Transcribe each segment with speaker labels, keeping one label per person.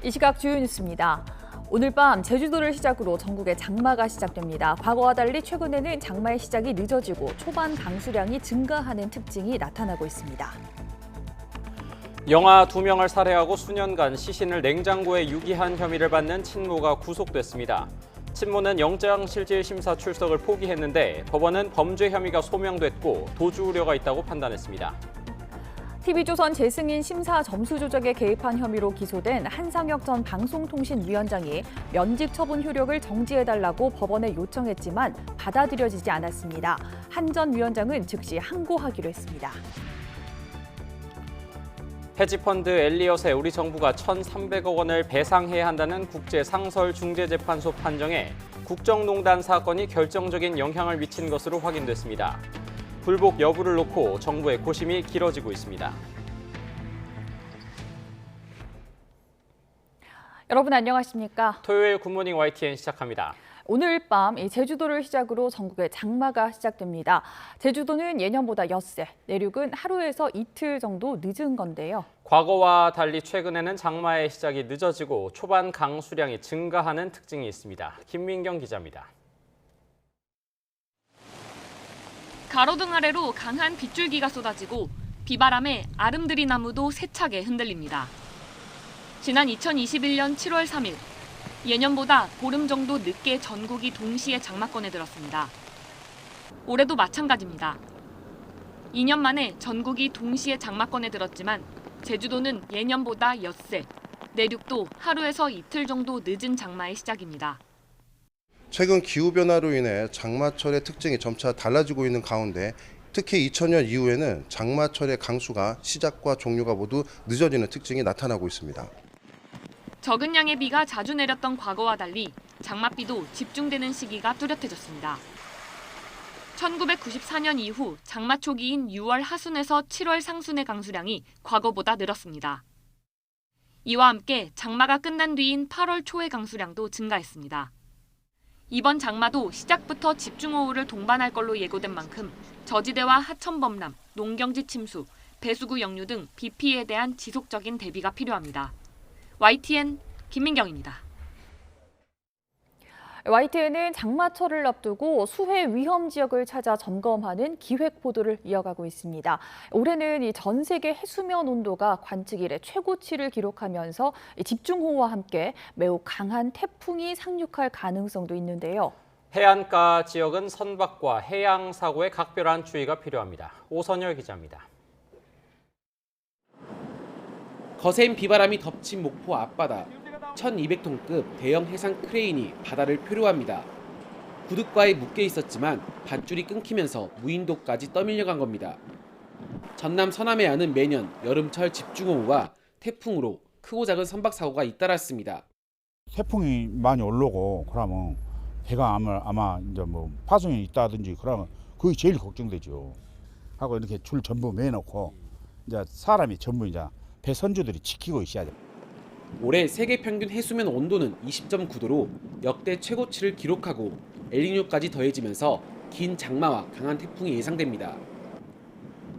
Speaker 1: 이 시각 주요 뉴스입니다. 오늘 밤 제주도를 시작으로 전국에 장마가 시작됩니다. 과거와 달리 최근에는 장마의 시작이 늦어지고 초반 강수량이 증가하는 특징이 나타나고 있습니다.
Speaker 2: 영아 2명을 살해하고 수년간 시신을 냉장고에 유기한 혐의를 받는 친모가 구속됐습니다. 친모는 영장실질심사 출석을 포기했는데 법원은 범죄 혐의가 소명됐고 도주 우려가 있다고 판단했습니다.
Speaker 1: TV조선 재승인 심사 점수 조작에 개입한 혐의로 기소된 한상혁 전 방송통신위원장이 면직 처분 효력을 정지해달라고 법원에 요청했지만 받아들여지지 않았습니다. 한 전 위원장은 즉시 항고하기로 했습니다.
Speaker 2: 헤지펀드 엘리엇에 우리 정부가 1,300억 원을 배상해야 한다는 국제상설중재재판소 판정에 국정농단 사건이 결정적인 영향을 미친 것으로 확인됐습니다. 불복 여부를 놓고 정부의 고심이 길어지고 있습니다.
Speaker 1: 여러분 안녕하십니까?
Speaker 2: 토요일 굿모닝 YTN 시작합니다.
Speaker 1: 오늘 밤 제주도를 시작으로 전국에 장마가 시작됩니다. 제주도는 예년보다 엿새, 내륙은 하루에서 이틀 정도 늦은 건데요.
Speaker 2: 과거와 달리 최근에는 장마의 시작이 늦어지고 초반 강수량이 증가하는 특징이 있습니다. 김민경 기자입니다.
Speaker 3: 가로등 아래로 강한 빗줄기가 쏟아지고 비바람에 아름드리 나무도 세차게 흔들립니다. 지난 2021년 7월 3일, 예년보다 보름 정도 늦게 전국이 동시에 장마권에 들었습니다. 올해도 마찬가지입니다. 2년 만에 전국이 동시에 장마권에 들었지만 제주도는 예년보다 엿새, 내륙도 하루에서 이틀 정도 늦은 장마의 시작입니다.
Speaker 4: 최근 기후변화로 인해 장마철의 특징이 점차 달라지고 있는 가운데 특히 2000년 이후에는 장마철의 강수가 시작과 종료가 모두 늦어지는 특징이 나타나고 있습니다.
Speaker 3: 적은 양의 비가 자주 내렸던 과거와 달리 장맛비도 집중되는 시기가 뚜렷해졌습니다. 1994년 이후 장마 초기인 6월 하순에서 7월 상순의 강수량이 과거보다 늘었습니다. 이와 함께 장마가 끝난 뒤인 8월 초의 강수량도 증가했습니다. 이번 장마도 시작부터 집중호우를 동반할 걸로 예고된 만큼 저지대와 하천 범람, 농경지 침수, 배수구 역류 등 비 피해에 대한 지속적인 대비가 필요합니다. YTN 김민경입니다.
Speaker 1: YTN은 장마철을 앞두고 수해 위험 지역을 찾아 점검하는 기획 보도를 이어가고 있습니다. 올해는 전 세계 해수면 온도가 관측 이래 최고치를 기록하면서 집중호우와 함께 매우 강한 태풍이 상륙할 가능성도 있는데요.
Speaker 2: 해안가 지역은 선박과 해양 사고에 각별한 주의가 필요합니다. 오선열 기자입니다.
Speaker 5: 거센 비바람이 덮친 목포 앞바다. 1200톤급 대형 해상 크레인이 바다를 표류합니다. 구둣과에 묶여 있었지만 밧줄이 끊기면서 무인도까지 떠밀려간 겁니다. 전남 서남해안은 매년 여름철 집중호우와 태풍으로 크고 작은 선박 사고가 잇따랐습니다.
Speaker 6: 태풍이 많이 올라오고 그러면 배가 아마 이제 뭐 파손이 있다든지 그러면 그게 제일 걱정되죠. 하고 이렇게 줄 전부 매놓고 이제 사람이 전부 이제 배 선주들이 지키고 있어야 돼.
Speaker 5: 올해 세계 평균 해수면 온도는 20.9도로 역대 최고치를 기록하고 엘니뇨까지 더해지면서 긴 장마와 강한 태풍이 예상됩니다.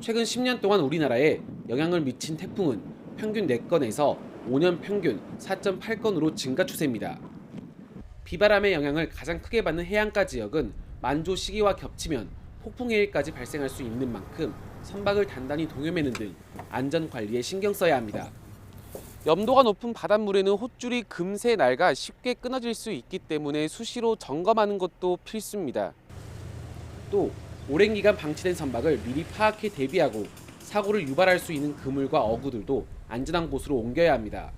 Speaker 5: 최근 10년 동안 우리나라에 영향을 미친 태풍은 평균 4건에서 5년 평균 4.8건으로 증가 추세입니다. 비바람의 영향을 가장 크게 받는 해안가 지역은 만조 시기와 겹치면 폭풍해일까지 발생할 수 있는 만큼 선박을 단단히 동여매는 등 안전 관리에 신경 써야 합니다. 염도가 높은 바닷물에는 헛줄이 금세 낡아 쉽게 끊어질 수 있기 때문에 수시로 점검하는 것도 필수입니다. 또 오랜 기간 방치된 선박을 미리 파악해 대비하고 사고를 유발할 수 있는 그물과 어구들도 안전한 곳으로 옮겨야 합니다.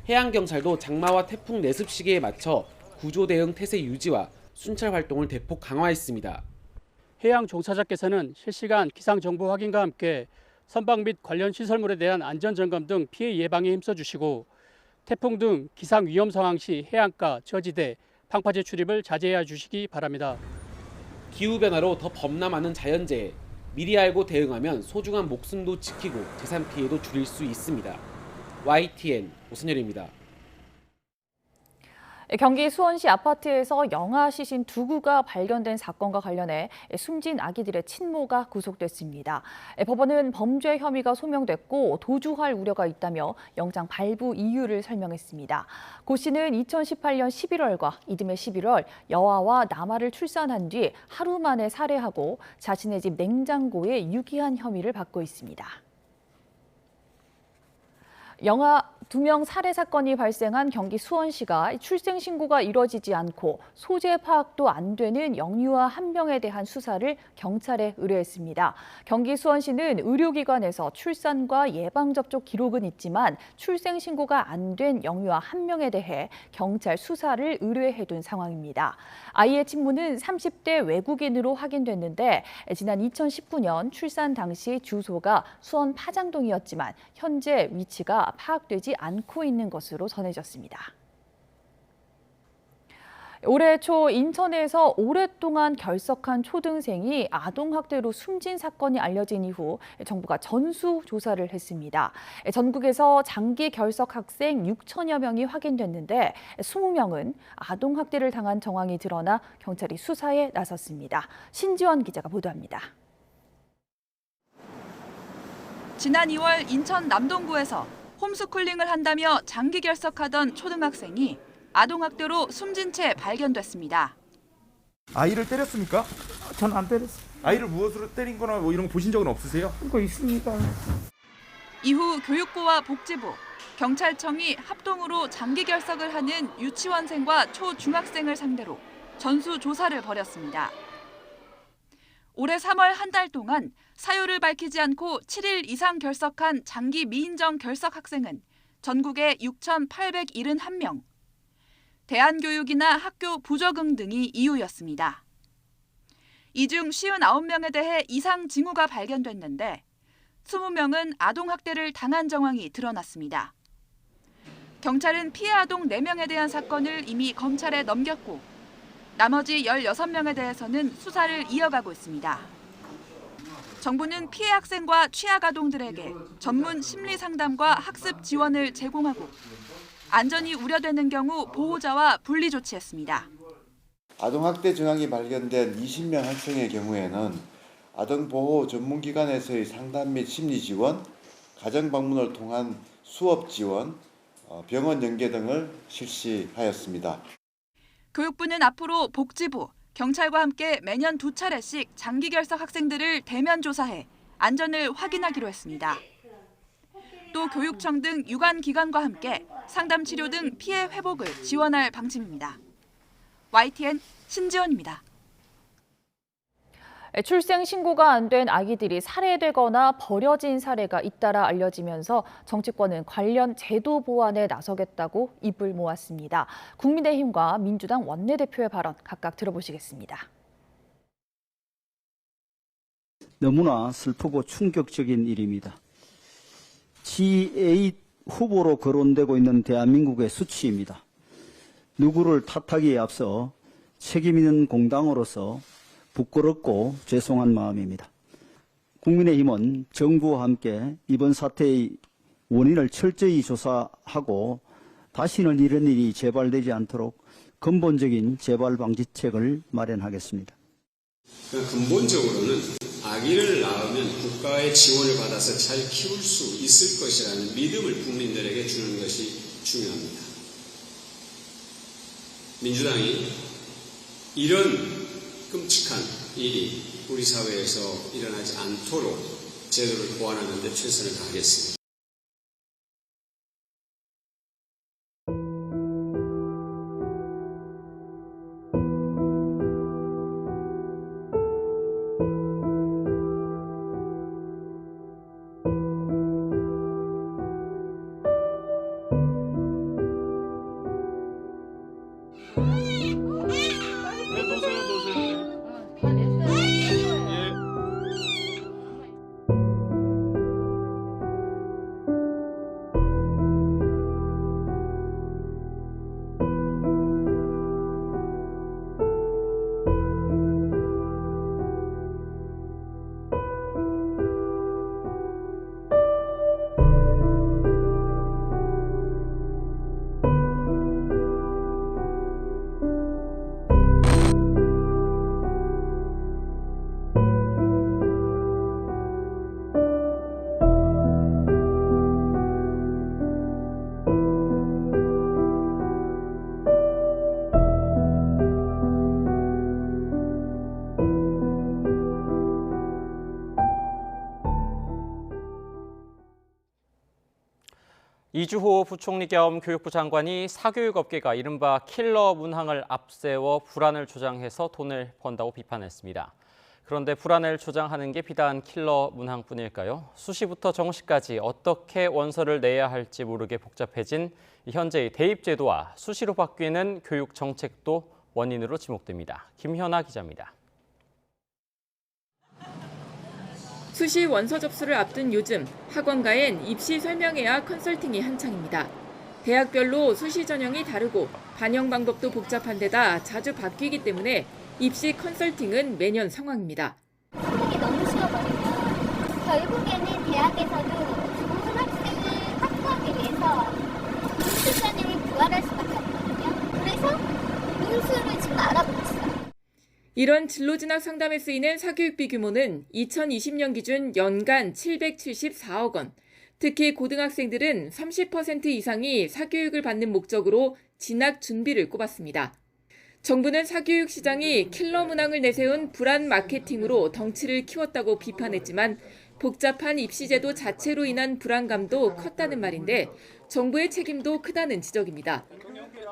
Speaker 5: 해양경찰도 장마와 태풍 내습 시기에 맞춰 구조 대응 태세 유지와 순찰 활동을 대폭 강화했습니다.
Speaker 7: 해양 종사자께서는 실시간 기상 정보 확인과 함께 선박 및 관련 시설물에 대한 안전 점검 등 피해 예방에 힘써 주시고 태풍 등 기상 위험 상황 시 해안가, 저지대, 방파제 출입을 자제해 주시기 바랍니다.
Speaker 5: 기후변화로 더 범람하는 자연재해, 미리 알고 대응하면 소중한 목숨도 지키고 재산 피해도 줄일 수 있습니다. YTN 오선열입니다.
Speaker 1: 경기 수원시 아파트에서 영아 시신 2구가 발견된 사건과 관련해 숨진 아기들의 친모가 구속됐습니다. 법원은 범죄 혐의가 소명됐고 도주할 우려가 있다며 영장 발부 이유를 설명했습니다. 고 씨는 2018년 11월과 이듬해 11월 여아와 남아를 출산한 뒤 하루 만에 살해하고 자신의 집 냉장고에 유기한 혐의를 받고 있습니다. 영아 2명 살해 사건이 발생한 경기 수원시가 출생 신고가 이뤄지지 않고 소재 파악도 안 되는 영유아 1명에 대한 수사를 경찰에 의뢰했습니다. 경기 수원시는 의료기관에서 출산과 예방접종 기록은 있지만 출생 신고가 안 된 영유아 1명에 대해 경찰 수사를 의뢰해둔 상황입니다. 아이의 친모는 30대 외국인으로 확인됐는데 지난 2019년 출산 당시 주소가 수원 파장동이었지만 현재 위치가 파악되지 않고 있는 것으로 전해졌습니다. 올해 초 인천에서 오랫동안 결석한 초등생이 아동학대로 숨진 사건이 알려진 이후 정부가 전수조사를 했습니다. 전국에서 장기 결석 학생 6천여 명이 확인됐는데 20명은 아동학대를 당한 정황이 드러나 경찰이 수사에 나섰습니다. 신지원 기자가 보도합니다.
Speaker 8: 지난 2월 인천 남동구에서 홈스쿨링을 한다며 장기 결석하던 초등학생이 아동학대로 숨진 채 발견됐습니다.
Speaker 9: 아이를 때렸습니까?
Speaker 10: 전 안 때렸어요.
Speaker 9: 아이를 무엇으로 때린 거나 뭐 이런 거 보신 적은 없으세요?
Speaker 10: 그거 있습니다.
Speaker 8: 이후 교육부와 복지부, 경찰청이 합동으로 장기 결석을 하는 유치원생과 초중학생을 상대로 전수조사를 벌였습니다. 올해 3월 한 달 동안 사유를 밝히지 않고 7일 이상 결석한 장기 미인정 결석 학생은 전국에 6,871명, 대안교육이나 학교 부적응 등이 이유였습니다. 이 중 59명에 대해 이상 징후가 발견됐는데 20명은 아동학대를 당한 정황이 드러났습니다. 경찰은 피해 아동 4명에 대한 사건을 이미 검찰에 넘겼고 나머지 16명에 대해서는 수사를 이어가고 있습니다. 정부는 피해 학생과 취약 아동들에게 전문 심리 상담과 학습 지원을 제공하고 안전이 우려되는 경우 보호자와 분리 조치했습니다.
Speaker 11: 아동학대 증황이 발견된 20명 학생의 경우에는 아동보호 전문기관에서의 상담 및 심리 지원, 가정방문을 통한 수업 지원, 병원 연계 등을 실시하였습니다.
Speaker 8: 교육부는 앞으로 복지부, 경찰과 함께 매년 2차례씩 장기 결석 학생들을 대면 조사해 안전을 확인하기로 했습니다. 또 교육청 등 유관기관과 함께 상담 치료 등 피해 회복을 지원할 방침입니다. YTN 신지원입니다.
Speaker 1: 출생 신고가 안 된 아기들이 살해되거나 버려진 사례가 잇따라 알려지면서 정치권은 관련 제도 보완에 나서겠다고 입을 모았습니다. 국민의힘과 민주당 원내대표의 발언 각각 들어보시겠습니다.
Speaker 10: 너무나 슬프고 충격적인 일입니다. G8 후보로 거론되고 있는 대한민국의 수치입니다. 누구를 탓하기에 앞서 책임 있는 공당으로서 부끄럽고 죄송한 마음입니다. 국민의힘은 정부와 함께 이번 사태의 원인을 철저히 조사하고 다시는 이런 일이 재발되지 않도록 근본적인 재발 방지책을 마련하겠습니다.
Speaker 12: 근본적으로는 아기를 낳으면 국가의 지원을 받아서 잘 키울 수 있을 것이라는 믿음을 국민들에게 주는 것이 중요합니다. 민주당이 이런 끔찍한 일이 우리 사회에서 일어나지 않도록 제도를 보완하는 데 최선을 다하겠습니다.
Speaker 2: 이주호 부총리 겸 교육부 장관이 사교육업계가 이른바 킬러 문항을 앞세워 불안을 조장해서 돈을 번다고 비판했습니다. 그런데 불안을 조장하는 게 비단 킬러 문항뿐일까요? 수시부터 정시까지 어떻게 원서를 내야 할지 모르게 복잡해진 현재의 대입제도와 수시로 바뀌는 교육 정책도 원인으로 지목됩니다. 김현아 기자입니다.
Speaker 13: 수시 원서 접수를 앞둔 요즘 학원가엔 입시 설명회와 컨설팅이 한창입니다. 대학별로 수시 전형이 다르고 반영 방법도 복잡한 데다 자주 바뀌기 때문에 입시 컨설팅은 매년 상황입니다.
Speaker 14: 수능이 너무 쉬워버리면 결국에는 대학에서도 좋은 학생을 확보하기 위해서 문수 전형이 부활할 수밖에 없거든요. 그래서 문수를 지금 알아보고 있어요.
Speaker 13: 이런 진로 진학 상담에 쓰이는 사교육비 규모는 2020년 기준 연간 774억 원. 특히 고등학생들은 30% 이상이 사교육을 받는 목적으로 진학 준비를 꼽았습니다. 정부는 사교육 시장이 킬러 문항을 내세운 불안 마케팅으로 덩치를 키웠다고 비판했지만 복잡한 입시제도 자체로 인한 불안감도 컸다는 말인데 정부의 책임도 크다는 지적입니다.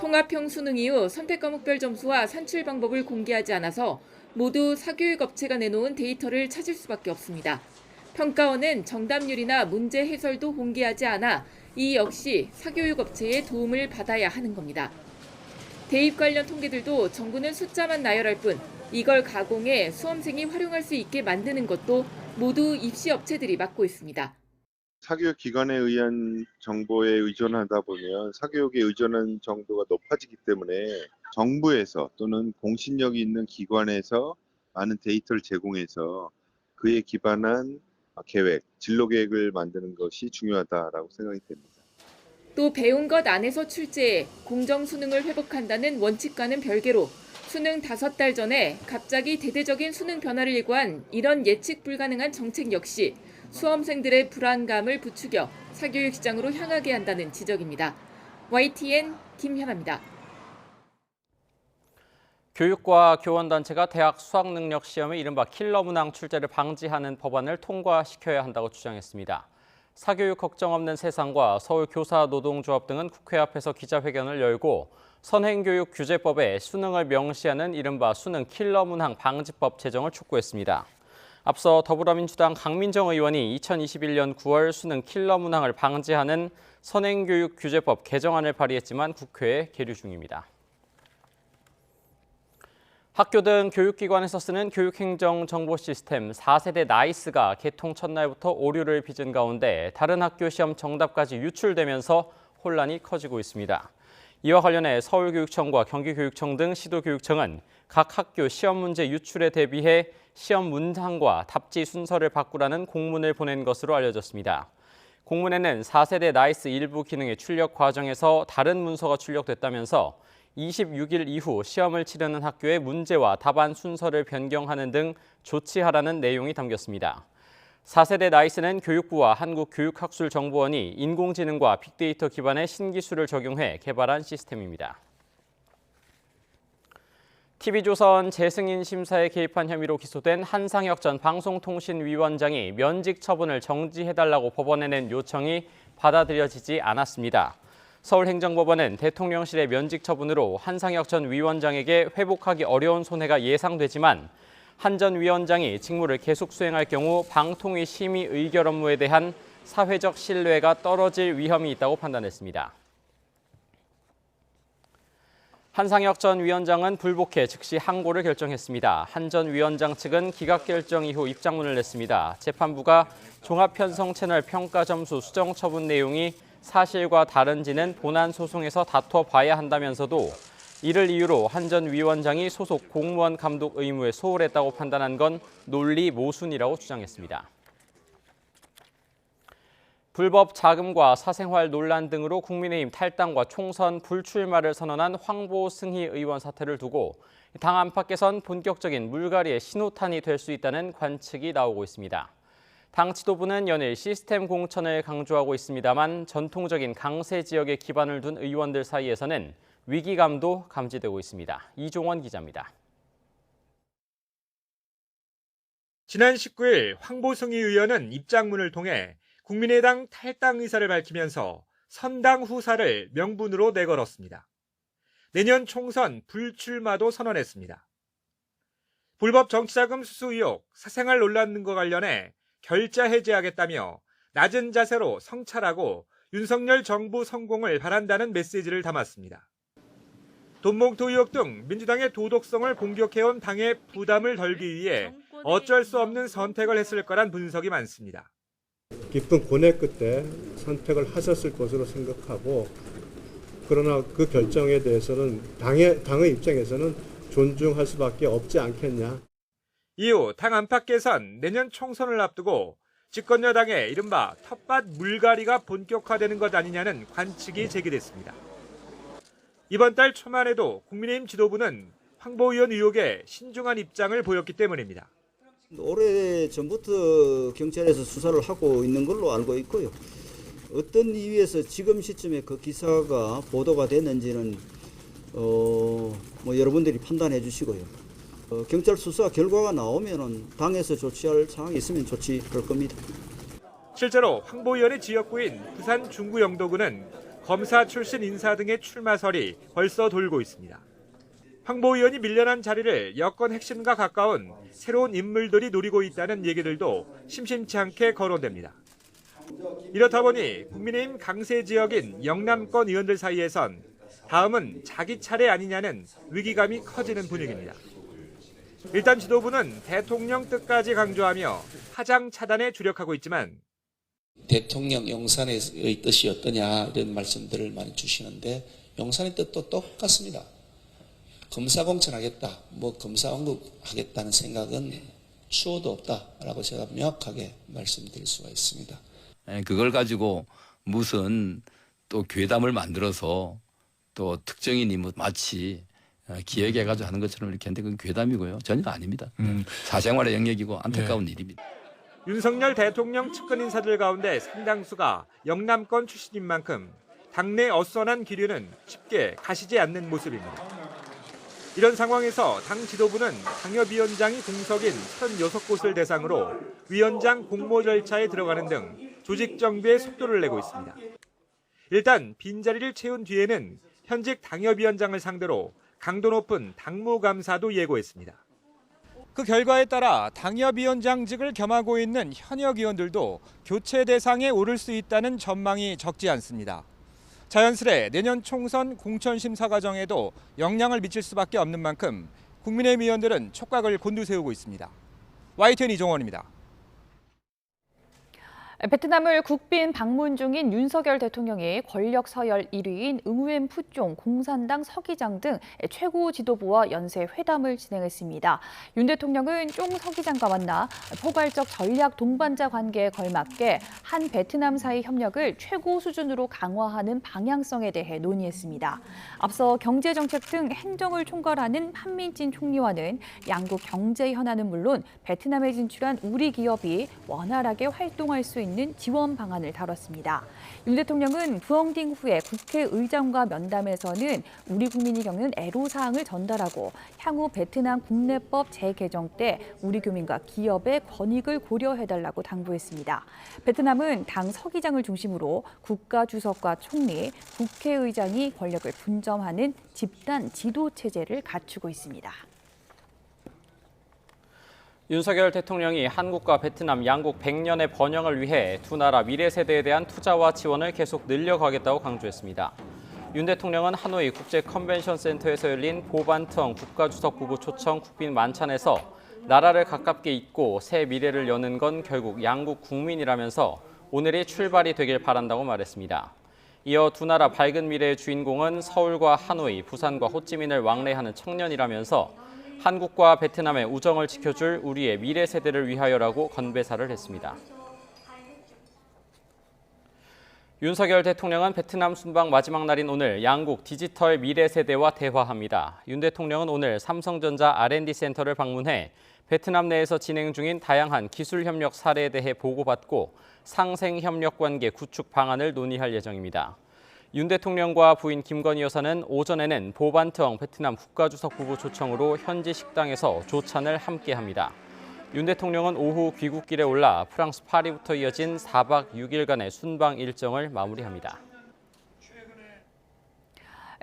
Speaker 13: 통합형 수능 이후 선택 과목별 점수와 산출 방법을 공개하지 않아서 모두 사교육 업체가 내놓은 데이터를 찾을 수밖에 없습니다. 평가원은 정답률이나 문제 해설도 공개하지 않아 이 역시 사교육 업체의 도움을 받아야 하는 겁니다. 대입 관련 통계들도 정부는 숫자만 나열할 뿐 이걸 가공해 수험생이 활용할 수 있게 만드는 것도 모두 입시 업체들이 맡고 있습니다.
Speaker 15: 사교육 기관에 의한 정보에 의존하다 보면 사교육에 의존한 정도가 높아지기 때문에 정부에서 또는 공신력이 있는 기관에서 많은 데이터를 제공해서 그에 기반한 계획, 진로 계획을 만드는 것이 중요하다라고 생각이 됩니다.
Speaker 13: 또 배운 것 안에서 출제해 공정 수능을 회복한다는 원칙과는 별개로 수능 5달 전에 갑자기 대대적인 수능 변화를 예고한 이런 예측 불가능한 정책 역시 수험생들의 불안감을 부추겨 사교육 시장으로 향하게 한다는 지적입니다. YTN 김현아입니다.
Speaker 2: 교육과 교원단체가 대학 수학능력 시험의 이른바 킬러 문항 출제를 방지하는 법안을 통과시켜야 한다고 주장했습니다. 사교육 걱정 없는 세상과 서울교사노동조합 등은 국회 앞에서 기자회견을 열고 선행교육 규제법에 수능을 명시하는 이른바 수능 킬러 문항 방지법 제정을 촉구했습니다. 앞서 더불어민주당 강민정 의원이 2021년 9월 수능 킬러 문항을 방지하는 선행교육 규제법 개정안을 발의했지만 국회에 계류 중입니다. 학교 등 교육기관에서 쓰는 교육행정정보 시스템 4세대 나이스가 개통 첫날부터 오류를 빚은 가운데 다른 학교 시험 정답까지 유출되면서 혼란이 커지고 있습니다. 이와 관련해 서울교육청과 경기교육청 등 시도교육청은 각 학교 시험 문제 유출에 대비해 시험 문항과 답지 순서를 바꾸라는 공문을 보낸 것으로 알려졌습니다. 공문에는 4세대 나이스 일부 기능의 출력 과정에서 다른 문서가 출력됐다면서 26일 이후 시험을 치르는 학교의 문제와 답안 순서를 변경하는 등 조치하라는 내용이 담겼습니다. 4세대 나이스는 교육부와 한국교육학술정보원이 인공지능과 빅데이터 기반의 신기술을 적용해 개발한 시스템입니다. TV조선 재승인 심사에 개입한 혐의로 기소된 한상혁 전 방송통신위원장이 면직 처분을 정지해달라고 법원에 낸 요청이 받아들여지지 않았습니다. 서울행정법원은 대통령실의 면직 처분으로 한상혁 전 위원장에게 회복하기 어려운 손해가 예상되지만 한 전 위원장이 직무를 계속 수행할 경우 방통위 심의 의결 업무에 대한 사회적 신뢰가 떨어질 위험이 있다고 판단했습니다. 한상혁 전 위원장은 불복해 즉시 항고를 결정했습니다. 한 전 위원장 측은 기각 결정 이후 입장문을 냈습니다. 재판부가 종합편성 채널 평가 점수 수정 처분 내용이 사실과 다른지는 본안 소송에서 다퉈봐야 한다면서도 이를 이유로 한 전 위원장이 소속 공무원 감독 의무에 소홀했다고 판단한 건 논리 모순이라고 주장했습니다. 불법 자금과 사생활 논란 등으로 국민의힘 탈당과 총선 불출마를 선언한 황보승희 의원 사태를 두고 당 안팎에선 본격적인 물갈이의 신호탄이 될 수 있다는 관측이 나오고 있습니다. 당 지도부는 연일 시스템 공천을 강조하고 있습니다만 전통적인 강세 지역에 기반을 둔 의원들 사이에서는 위기감도 감지되고 있습니다. 이종원 기자입니다.
Speaker 16: 지난 19일 황보승희 의원은 입장문을 통해 국민의당 탈당 의사를 밝히면서 선당 후사를 명분으로 내걸었습니다. 내년 총선 불출마도 선언했습니다. 불법 정치자금 수수 의혹, 사생활 논란 등과 관련해 결자 해제하겠다며 낮은 자세로 성찰하고 윤석열 정부 성공을 바란다는 메시지를 담았습니다. 돈봉투 의혹 등 민주당의 도덕성을 공격해온 당의 부담을 덜기 위해 어쩔 수 없는 선택을 했을 거란 분석이 많습니다.
Speaker 17: 깊은 고뇌 끝에 선택을 하셨을 것으로 생각하고, 그러나 그 결정에 대해서는 당의 입장에서는 존중할 수밖에 없지 않겠냐.
Speaker 16: 이후 당 안팎에선 내년 총선을 앞두고 집권 여당의 이른바 텃밭 물갈이가 본격화되는 것 아니냐는 관측이 제기됐습니다. 이번 달 초만 해도 국민의힘 지도부는 황보 의원 의혹에 신중한 입장을 보였기 때문입니다.
Speaker 10: 오래전부터 경찰에서 수사를 하고 있는 걸로 알고 있고요. 어떤 이유에서 지금 시점에 그 기사가 보도가 됐는지는 여러분들이 판단해 주시고요. 경찰 수사 결과가 나오면은 당에서 조치할 사항이 있으면 조치할 겁니다.
Speaker 16: 실제로 황보 의원의 지역구인 부산 중구 영도구는 검사 출신 인사 등의 출마설이 벌써 돌고 있습니다. 황보 의원이 밀려난 자리를 여권 핵심과 가까운 새로운 인물들이 노리고 있다는 얘기들도 심심치 않게 거론됩니다. 이렇다 보니 국민의힘 강세 지역인 영남권 의원들 사이에선 다음은 자기 차례 아니냐는 위기감이 커지는 분위기입니다. 일단 지도부는 대통령 뜻까지 강조하며 파장 차단에 주력하고 있지만
Speaker 18: 대통령 용산의 뜻이 어떠냐 이런 말씀들을 많이 주시는데 용산의 뜻도 똑같습니다. 검사공천하겠다, 검사원급하겠다는 생각은 추호도 없다라고 제가 명확하게 말씀드릴 수가 있습니다.
Speaker 19: 그걸 가지고 무슨 또 괴담을 만들어서 또 특정인이 마치 기획해가지고 하는 것처럼 이렇게 하는데 그건 괴담이고요. 전혀 아닙니다. 사생활의 영역이고 안타까운 일입니다.
Speaker 16: 윤석열 대통령 측근 인사들 가운데 상당수가 영남권 출신인 만큼 당내 어선한 기류는 쉽게 가시지 않는 모습입니다. 이런 상황에서 당 지도부는 당협위원장이 공석인 36곳을 대상으로 위원장 공모 절차에 들어가는 등 조직 정비에 속도를 내고 있습니다. 일단 빈자리를 채운 뒤에는 현직 당협위원장을 상대로 강도 높은 당무감사도 예고했습니다. 그 결과에 따라 당협위원장직을 겸하고 있는 현역 의원들도 교체 대상에 오를 수 있다는 전망이 적지 않습니다. 자연스레 내년 총선 공천심사 과정에도 영향을 미칠 수밖에 없는 만큼 국민의힘 의원들은 촉각을 곤두세우고 있습니다. YTN 이종원입니다.
Speaker 1: 베트남을 국빈 방문 중인 윤석열 대통령이 권력 서열 1위인 응우엔 푸종 공산당 서기장 등 최고 지도부와 연쇄 회담을 진행했습니다. 윤 대통령은 쫑 서기장과 만나 포괄적 전략 동반자 관계에 걸맞게 한 베트남 사이 협력을 최고 수준으로 강화하는 방향성에 대해 논의했습니다. 앞서 경제정책 등 행정을 총괄하는 판민진 총리와는 양국 경제 현안은 물론 베트남에 진출한 우리 기업이 원활하게 활동할 수 있는 지원 방안을 다뤘습니다. 윤 대통령은 부엉딩 후에 국회의장과 면담에서는 우리 국민이 겪는 애로사항을 전달하고 향후 베트남 국내법 재개정 때 우리 교민과 기업의 권익을 고려해달라고 당부했습니다. 베트남은 당 서기장을 중심으로 국가주석과 총리, 국회의장이 권력을 분점하는 집단 지도 체제를 갖추고 있습니다.
Speaker 2: 윤석열 대통령이 한국과 베트남 양국 100년의 번영을 위해 두 나라 미래 세대에 대한 투자와 지원을 계속 늘려가겠다고 강조했습니다. 윤 대통령은 하노이 국제 컨벤션 센터에서 열린 보반텅 국가주석 부부 초청 국빈 만찬에서 나라를 가깝게 잇고 새 미래를 여는 건 결국 양국 국민이라면서 오늘이 출발이 되길 바란다고 말했습니다. 이어 두 나라 밝은 미래의 주인공은 서울과 하노이, 부산과 호찌민을 왕래하는 청년이라면서 한국과 베트남의 우정을 지켜줄 우리의 미래 세대를 위하여라고 건배사를 했습니다. 윤석열 대통령은 베트남 순방 마지막 날인 오늘 양국 디지털 미래 세대와 대화합니다. 윤 대통령은 오늘 삼성전자 R&D 센터를 방문해 베트남 내에서 진행 중인 다양한 기술 협력 사례에 대해 보고받고 상생 협력 관계 구축 방안을 논의할 예정입니다. 윤 대통령과 부인 김건희 여사는 오전에는 보반텅 베트남 국가주석 부부 초청으로 현지 식당에서 조찬을 함께합니다. 윤 대통령은 오후 귀국길에 올라 프랑스 파리부터 이어진 4박 6일간의 순방 일정을 마무리합니다.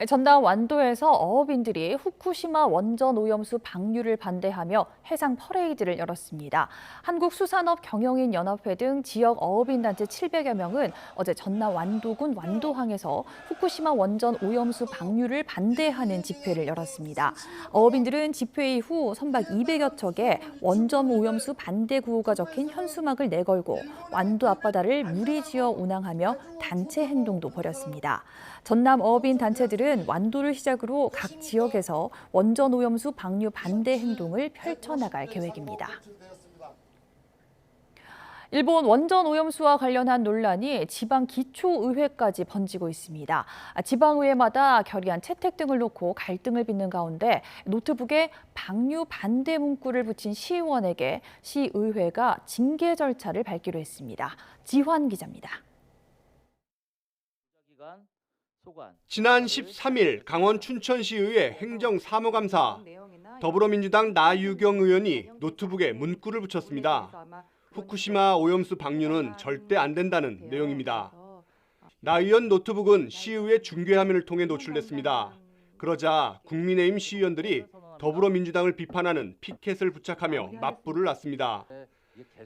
Speaker 1: 전남 완도에서 어업인들이 후쿠시마 원전 오염수 방류를 반대하며 해상 퍼레이드를 열었습니다. 한국수산업경영인연합회 등 지역 어업인단체 700여 명은 어제 전남 완도군 완도항에서 후쿠시마 원전 오염수 방류를 반대하는 집회를 열었습니다. 어업인들은 집회 이후 선박 200여 척에 원전 오염수 반대 구호가 적힌 현수막을 내걸고 완도 앞바다를 무리지어 운항하며 단체 행동도 벌였습니다. 전남 어업인 단체들은 완도를 시작으로 각 지역에서 원전 오염수 방류 반대 행동을 펼쳐나갈 계획입니다. 일본 원전 오염수와 관련한 논란이 지방기초의회까지 번지고 있습니다. 지방의회마다 결의안 채택 등을 놓고 갈등을 빚는 가운데 노트북에 방류 반대 문구를 붙인 시의원에게 시의회가 징계 절차를 밟기로 했습니다. 지환 기자입니다.
Speaker 20: 지난 13일 강원 춘천시의회 행정사무감사 더불어민주당 나유경 의원이 노트북에 문구를 붙였습니다. 후쿠시마 오염수 방류는 절대 안 된다는 내용입니다. 나 의원 노트북은 시의회 중계화면을 통해 노출됐습니다. 그러자 국민의힘 시의원들이 더불어민주당을 비판하는 피켓을 부착하며 맞불을 놨습니다.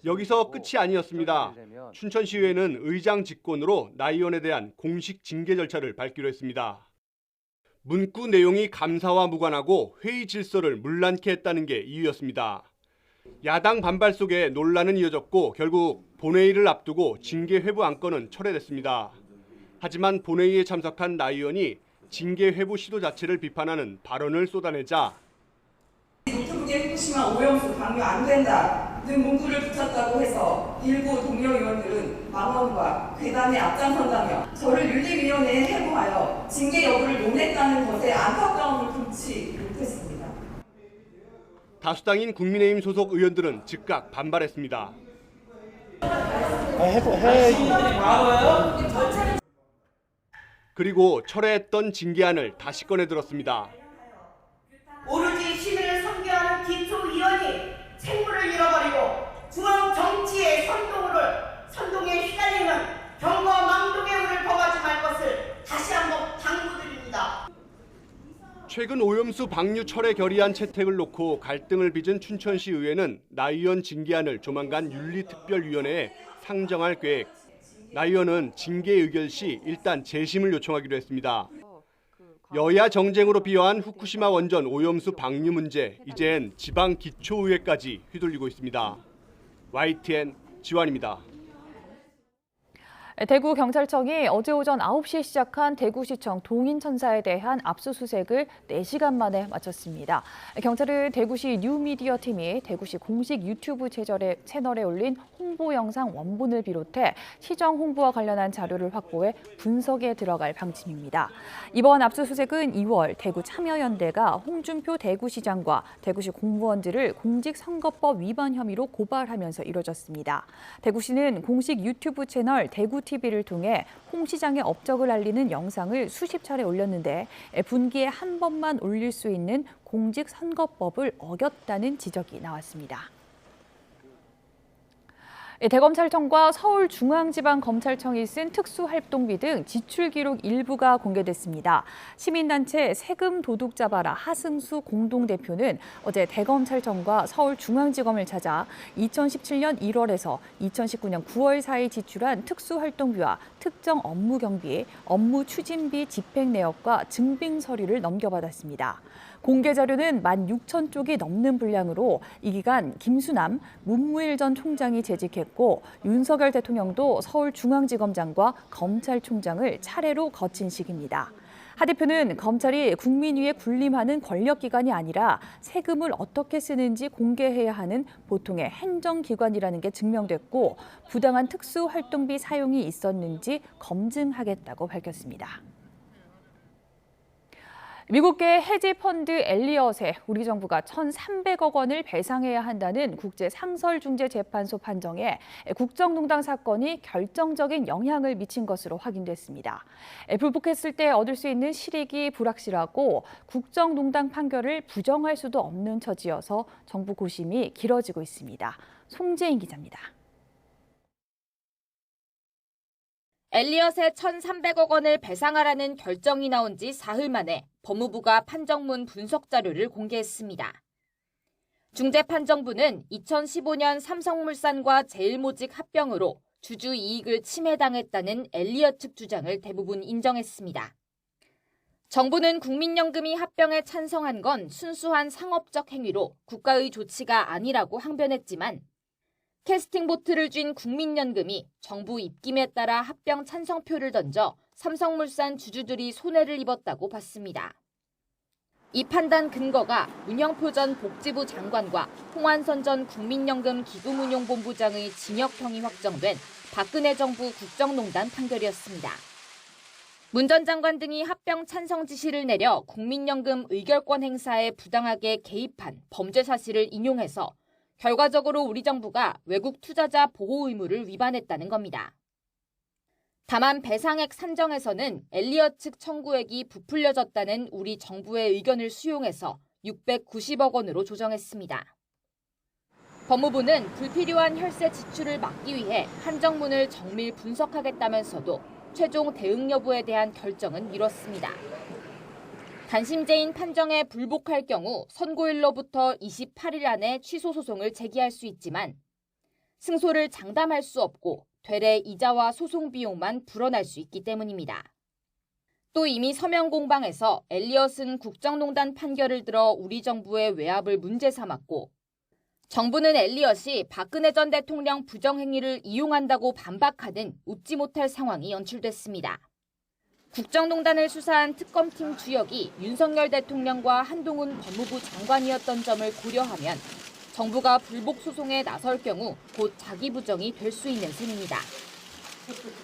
Speaker 20: 여기서 끝이 아니었습니다. 춘천시의회는 의장 직권으로 나 의원에 대한 공식 징계 절차를 밟기로 했습니다. 문구 내용이 감사와 무관하고 회의 질서를 문란케 했다는 게 이유였습니다. 야당 반발 속에 논란은 이어졌고 결국 본회의를 앞두고 징계 회부 안건은 철회됐습니다. 하지만 본회의에 참석한 나 의원이 징계 회부 시도 자체를 비판하는 발언을 쏟아내자
Speaker 21: 노트북에 후쿠시마 오염수 방류 안 된다는 문구를 붙였다고 해서 일부 동료 의원들은 망언과 괴담에 앞장선다며 저를 윤리위원회에 해고하여 징계 여부를 논했다는 것에 안타까움을 금치 못했습니다.
Speaker 20: 다수당인 국민의힘 소속 의원들은 즉각 반발했습니다. 그리고 철회했던 징계안을 다시 꺼내 들었습니다.
Speaker 22: 오로지 시민을 선교하는 기초위원이 책무를 잃어버리고 중앙 정치의 선동에 휘갈리는 경거망동의 운을 범하지 말 것을 다시 한번 당부드립니다.
Speaker 20: 최근 오염수 방류 철회 결의안 채택을 놓고 갈등을 빚은 춘천시 의회는 나 의원 징계안을 조만간 윤리특별위원회에 상정할 계획. 나 의원은 징계 의결 시 일단 재심을 요청하기로 했습니다. 여야 정쟁으로 비화한 후쿠시마 원전 오염수 방류 문제, 이젠 지방 기초의회까지 휘둘리고 있습니다. YTN 지환입니다.
Speaker 1: 대구경찰청이 어제 오전 9시에 시작한 대구시청 동인천사에 대한 압수수색을 4시간 만에 마쳤습니다. 경찰은 대구시 뉴미디어 팀이 대구시 공식 유튜브 채널에 올린 홍보 영상 원본을 비롯해 시정 홍보와 관련한 자료를 확보해 분석에 들어갈 방침입니다. 이번 압수수색은 2월 대구 참여연대가 홍준표 대구시장과 대구시 공무원들을 공직선거법 위반 혐의로 고발하면서 이뤄졌습니다. 대구시는 공식 유튜브 채널 대구TV를 통해 홍 시장의 업적을 알리는 영상을 수십 차례 올렸는데 분기에 한 번만 올릴 수 있는 공직선거법을 어겼다는 지적이 나왔습니다. 대검찰청과 서울중앙지방검찰청이 쓴 특수활동비 등 지출 기록 일부가 공개됐습니다. 시민단체 세금 도둑 잡아라 하승수 공동대표는 어제 대검찰청과 서울중앙지검을 찾아 2017년 1월에서 2019년 9월 사이 지출한 특수활동비와 특정 업무 경비, 업무 추진비 집행 내역과 증빙 서류를 넘겨받았습니다. 공개 자료는 16,000쪽이 넘는 분량으로 이 기간 김수남 문무일 전 총장이 재직했고 윤석열 대통령도 서울중앙지검장과 검찰총장을 차례로 거친 시기입니다. 하 대표는 검찰이 국민 위에 군림하는 권력기관이 아니라 세금을 어떻게 쓰는지 공개해야 하는 보통의 행정기관이라는 게 증명됐고 부당한 특수활동비 사용이 있었는지 검증하겠다고 밝혔습니다. 미국계 헤지펀드 엘리엇에 우리 정부가 1,300억 원을 배상해야 한다는 국제상설중재재판소 판정에 국정농단 사건이 결정적인 영향을 미친 것으로 확인됐습니다. 불복했을 때 얻을 수 있는 실익이 불확실하고 국정농단 판결을 부정할 수도 없는 처지여서 정부 고심이 길어지고 있습니다. 송재인 기자입니다.
Speaker 3: 엘리엇에 1,300억 원을 배상하라는 결정이 나온 지 사흘 만에 법무부가 판정문 분석 자료를 공개했습니다. 중재판정부는 2015년 삼성물산과 제일모직 합병으로 주주 이익을 침해당했다는 엘리엇 측 주장을 대부분 인정했습니다. 정부는 국민연금이 합병에 찬성한 건 순수한 상업적 행위로 국가의 조치가 아니라고 항변했지만 캐스팅 보트를 쥔 국민연금이 정부 입김에 따라 합병 찬성표를 던져 삼성물산 주주들이 손해를 입었다고 봤습니다. 이 판단 근거가 문영표 전 복지부 장관과 홍완선 전 국민연금 기금운용본부장의 징역형이 확정된 박근혜 정부 국정농단 판결이었습니다. 문 전 장관 등이 합병 찬성 지시를 내려 국민연금 의결권 행사에 부당하게 개입한 범죄 사실을 인용해서 결과적으로 우리 정부가 외국 투자자 보호 의무를 위반했다는 겁니다. 다만 배상액 산정에서는 엘리엇 측 청구액이 부풀려졌다는 우리 정부의 의견을 수용해서 690억 원으로 조정했습니다. 법무부는 불필요한 혈세 지출을 막기 위해 한정문을 정밀 분석하겠다면서도 최종 대응 여부에 대한 결정은 미뤘습니다. 단심제인 판정에 불복할 경우 선고일로부터 28일 안에 취소 소송을 제기할 수 있지만 승소를 장담할 수 없고 되레 이자와 소송 비용만 불어날 수 있기 때문입니다. 또 이미 서명 공방에서 엘리엇은 국정농단 판결을 들어 우리 정부의 외압을 문제 삼았고 정부는 엘리엇이 박근혜 전 대통령 부정행위를 이용한다고 반박하는 웃지 못할 상황이 연출됐습니다. 국정농단을 수사한 특검팀 주역이 윤석열 대통령과 한동훈 법무부 장관이었던 점을 고려하면 정부가 불복 소송에 나설 경우 곧 자기 부정이 될 수 있는 셈입니다.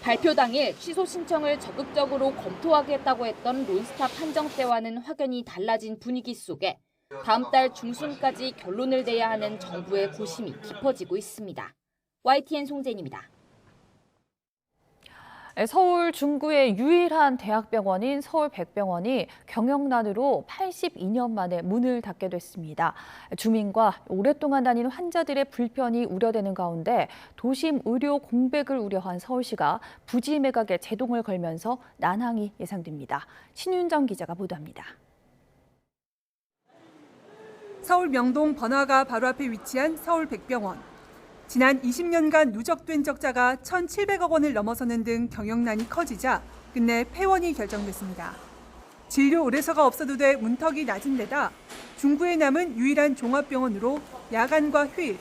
Speaker 3: 발표 당일 취소 신청을 적극적으로 검토하겠다고 했던 론스타 판정 때와는 확연히 달라진 분위기 속에 다음 달 중순까지 결론을 내야 하는 정부의 고심이 깊어지고 있습니다. YTN 송재인입니다.
Speaker 1: 서울 중구의 유일한 대학병원인 서울백병원이 경영난으로 82년 만에 문을 닫게 됐습니다. 주민과 오랫동안 다닌 환자들의 불편이 우려되는 가운데 도심 의료 공백을 우려한 서울시가 부지 매각에 제동을 걸면서 난항이 예상됩니다. 신윤정 기자가 보도합니다.
Speaker 4: 서울 명동 번화가 바로 앞에 위치한 서울백병원. 지난 20년간 누적된 적자가 1,700억 원을 넘어서는 등 경영난이 커지자 끝내 폐원이 결정됐습니다. 진료 의뢰서가 없어도 돼 문턱이 낮은 데다 중구에 남은 유일한 종합병원으로 야간과 휴일,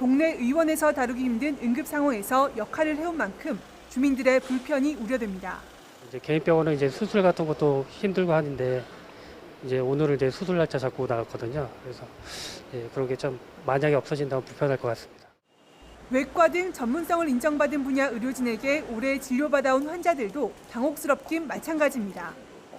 Speaker 4: 동네 의원에서 다루기 힘든 응급 상황에서 역할을 해온 만큼 주민들의 불편이 우려됩니다.
Speaker 7: 이제 개인병원은 이제 수술 같은 것도 힘들고 하는데 이제 오늘은 이제 수술 날짜 잡고 나갔거든요. 그래서 그런 게 좀 만약에 없어진다면 불편할 것 같습니다.
Speaker 4: 외과 등 전문성을 인정받은 분야 의료진에게 오래 진료받아온 환자들도 당혹스럽긴 마찬가지입니다.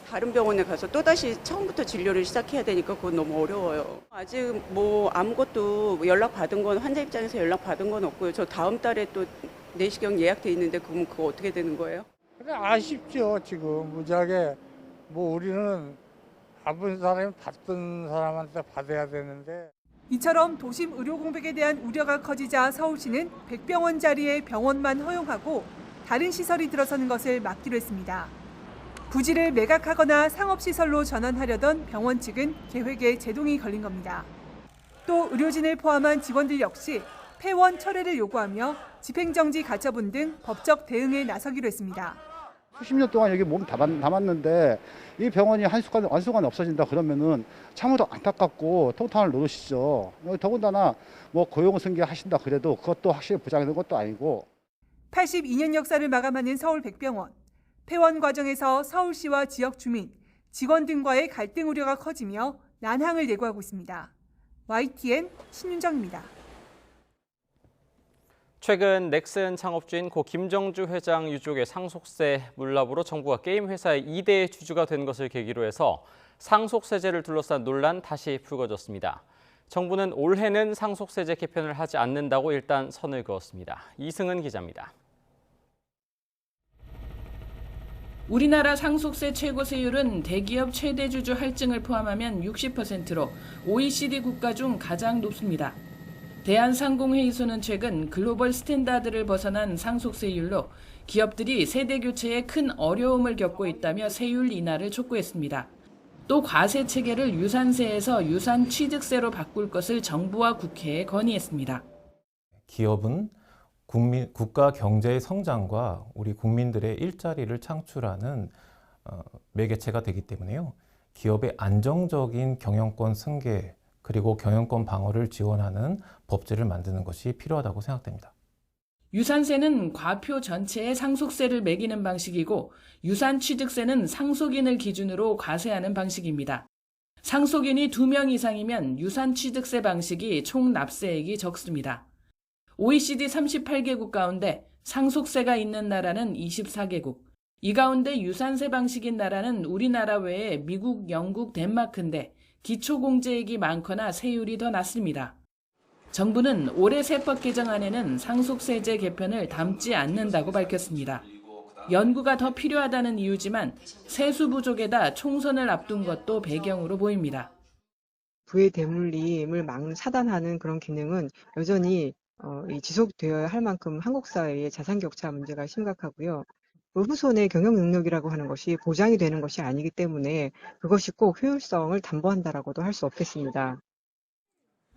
Speaker 23: 다른 병원에 가서 또다시 처음부터 진료를 시작해야 되니까 그건 너무 어려워요. 아직 뭐 아무것도 연락받은 건 환자 입장에서 연락받은 건 없고요. 저 다음 달에 또 내시경 예약돼 있는데 그럼 그거 어떻게 되는 거예요?
Speaker 24: 그래 아쉽죠. 지금 무지하게 뭐 우리는 아픈 사람이 받던 사람한테 받아야 되는데.
Speaker 4: 이처럼 도심 의료 공백에 대한 우려가 커지자 서울시는 백병원 자리에 병원만 허용하고 다른 시설이 들어서는 것을 막기로 했습니다. 부지를 매각하거나 상업시설로 전환하려던 병원 측은 계획에 제동이 걸린 겁니다. 또 의료진을 포함한 직원들 역시 폐원 철회를 요구하며 집행정지 가처분 등 법적 대응에 나서기로 했습니다.
Speaker 25: 수십 년 동안 여기 몸 담았는데 이 병원이 한순간에 없어진다 그러면은 참으로 안타깝고 통탄을 놓으시죠. 더군다나 뭐 고용 승계하신다 그래도 그것도 확실히 보장되는 것도 아니고.
Speaker 4: 82년 역사를 마감하는 서울백병원. 폐원 과정에서 서울시와 지역 주민, 직원 등과의 갈등 우려가 커지며 난항을 예고하고 있습니다. YTN 신윤정입니다.
Speaker 2: 최근 넥슨 창업주인 고 김정주 회장 유족의 상속세 물납으로 정부가 게임 회사의 2대 주주가 된 것을 계기로 해서 상속세제를 둘러싼 논란 다시 불거졌습니다. 정부는 올해는 상속세제 개편을 하지 않는다고 일단 선을 그었습니다. 이승은 기자입니다.
Speaker 26: 우리나라 상속세 최고세율은 대기업 최대 주주 할증을 포함하면 60%로 OECD 국가 중 가장 높습니다. 대한상공회의소는 최근 글로벌 스탠다드를 벗어난 상속세율로 기업들이 세대 교체에 큰 어려움을 겪고 있다며 세율 인하를 촉구했습니다. 또 과세 체계를 유산세에서 유산 취득세로 바꿀 것을 정부와 국회에 건의했습니다.
Speaker 5: 기업은 국가 경제의 성장과 우리 국민들의 일자리를 창출하는 매개체가 되기 때문에요. 기업의 안정적인 경영권 승계 그리고 경영권 방어를 지원하는 법제를 만드는 것이 필요하다고 생각됩니다.
Speaker 26: 유산세는 과표 전체에 상속세를 매기는 방식이고 유산취득세는 상속인을 기준으로 과세하는 방식입니다. 상속인이 2명 이상이면 유산취득세 방식이 총 납세액이 적습니다. OECD 38개국 가운데 상속세가 있는 나라는 24개국, 이 가운데 유산세 방식인 나라는 우리나라 외에 미국, 영국, 덴마크인데 기초공제액이 많거나 세율이 더 낮습니다. 정부는 올해 세법 개정안에는 상속세제 개편을 담지 않는다고 밝혔습니다. 연구가 더 필요하다는 이유지만 세수 부족에다 총선을 앞둔 것도 배경으로 보입니다.
Speaker 6: 부의 대물림을 차단하는 그런 기능은 여전히 지속되어야 할 만큼 한국 사회의 자산 격차 문제가 심각하고요. 후손의 경영 능력이라고 하는 것이 보장이 되는 것이 아니기 때문에 그것이 꼭 효율성을 담보한다라고도 할 수 없겠습니다.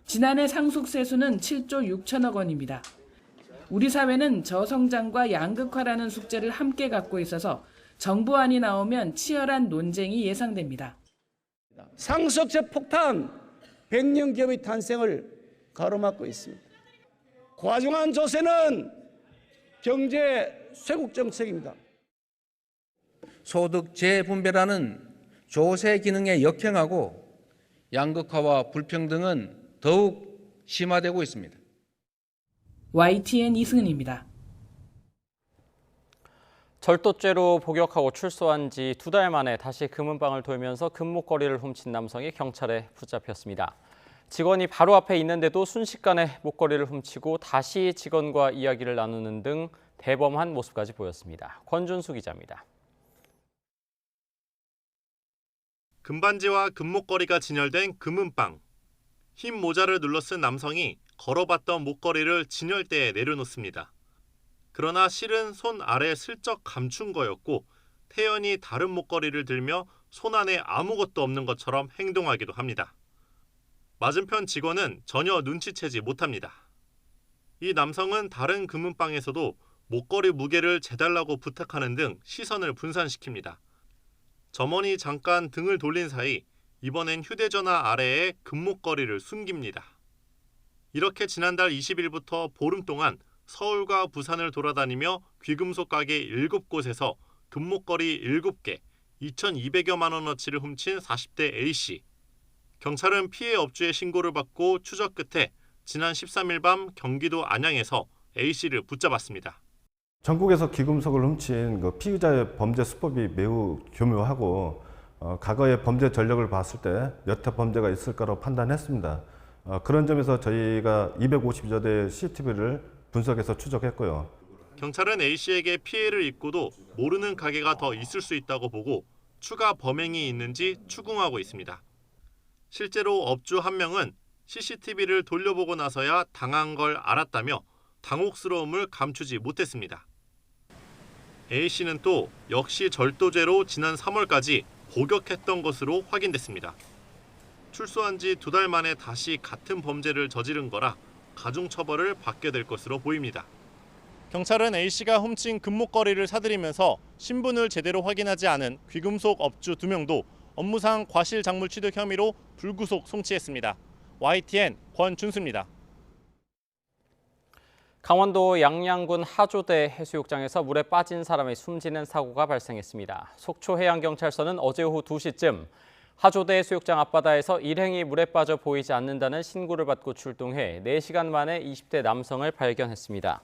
Speaker 26: 지난해 상속세수는 7조 6천억 원입니다. 우리 사회는 저성장과 양극화라는 숙제를 함께 갖고 있어서 정부안이 나오면 치열한 논쟁이 예상됩니다.
Speaker 8: 상속세 폭탄, 100년 기업의 탄생을 가로막고 있습니다. 과중한 조세는 경제 쇄국 정책입니다.
Speaker 9: 소득 재분배라는 조세 기능에 역행하고 양극화와 불평등은 더욱 심화되고 있습니다.
Speaker 26: YTN 이승은입니다.
Speaker 2: 절도죄로 복역하고 출소한 지 2달 만에 다시 금은방을 돌면서 금목걸이를 훔친 남성이 경찰에 붙잡혔습니다. 직원이 바로 앞에 있는데도 순식간에 목걸이를 훔치고 다시 직원과 이야기를 나누는 등 대범한 모습까지 보였습니다. 권준수 기자입니다.
Speaker 11: 금반지와 금목걸이가 진열된 금은방. 흰 모자를 눌러 쓴 남성이 걸어봤던 목걸이를 진열대에 내려놓습니다. 그러나 실은 손 아래 슬쩍 감춘 거였고 태연히 다른 목걸이를 들며 손 안에 아무것도 없는 것처럼 행동하기도 합니다. 맞은편 직원은 전혀 눈치채지 못합니다. 이 남성은 다른 금은방에서도 목걸이 무게를 재달라고 부탁하는 등 시선을 분산시킵니다. 점원이 잠깐 등을 돌린 사이 이번엔 휴대전화 아래에 금목걸이를 숨깁니다. 이렇게 지난달 20일부터 보름 동안 서울과 부산을 돌아다니며 귀금속 가게 7곳에서 금목걸이 7개, 2,200여만 원어치를 훔친 40대 A씨. 경찰은 피해 업주의 신고를 받고 추적 끝에 지난 13일 밤 경기도 안양에서 A씨를 붙잡았습니다.
Speaker 12: 전국에서 귀금속을 훔친 피의자의 범죄 수법이 매우 교묘하고 과거의 범죄 전력을 봤을 때 몇 회 범죄가 있을 거라고 판단했습니다. 그런 점에서 저희가 250여 대의 CCTV를 분석해서 추적했고요.
Speaker 11: 경찰은 A씨에게 피해를 입고도 모르는 가게가 더 있을 수 있다고 보고 추가 범행이 있는지 추궁하고 있습니다. 실제로 업주 한 명은 CCTV를 돌려보고 나서야 당한 걸 알았다며 당혹스러움을 감추지 못했습니다. A씨는 또 역시 절도죄로 지난 3월까지 복역했던 것으로 확인됐습니다. 출소한 지 2달 만에 다시 같은 범죄를 저지른 거라 가중처벌을 받게 될 것으로 보입니다. 경찰은 A씨가 훔친 금목걸이를 사들이면서 신분을 제대로 확인하지 않은 귀금속 업주 2명도 업무상 과실작물 취득 혐의로 불구속 송치했습니다. YTN 권준수입니다.
Speaker 2: 강원도 양양군 하조대 해수욕장에서 물에 빠진 사람이 숨지는 사고가 발생했습니다. 속초해양경찰서는 어제 오후 2시쯤 하조대 해수욕장 앞바다에서 일행이 물에 빠져 보이지 않는다는 신고를 받고 출동해 4시간 만에 20대 남성을 발견했습니다.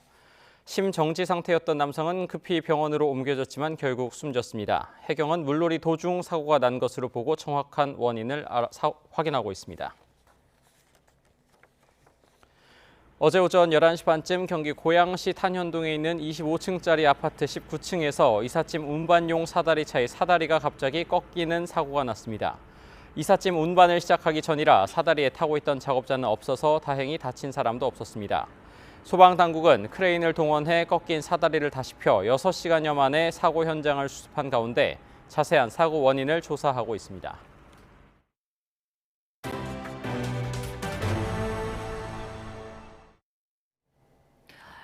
Speaker 2: 심정지 상태였던 남성은 급히 병원으로 옮겨졌지만 결국 숨졌습니다. 해경은 물놀이 도중 사고가 난 것으로 보고 정확한 원인을 확인하고 있습니다. 어제 오전 11시 반쯤 경기 고양시 탄현동에 있는 25층짜리 아파트 19층에서 이삿짐 운반용 사다리 차의 사다리가 갑자기 꺾이는 사고가 났습니다. 이삿짐 운반을 시작하기 전이라 사다리에 타고 있던 작업자는 없어서 다행히 다친 사람도 없었습니다. 소방당국은 크레인을 동원해 꺾인 사다리를 다시 펴 6시간여 만에 사고 현장을 수습한 가운데 자세한 사고 원인을 조사하고 있습니다.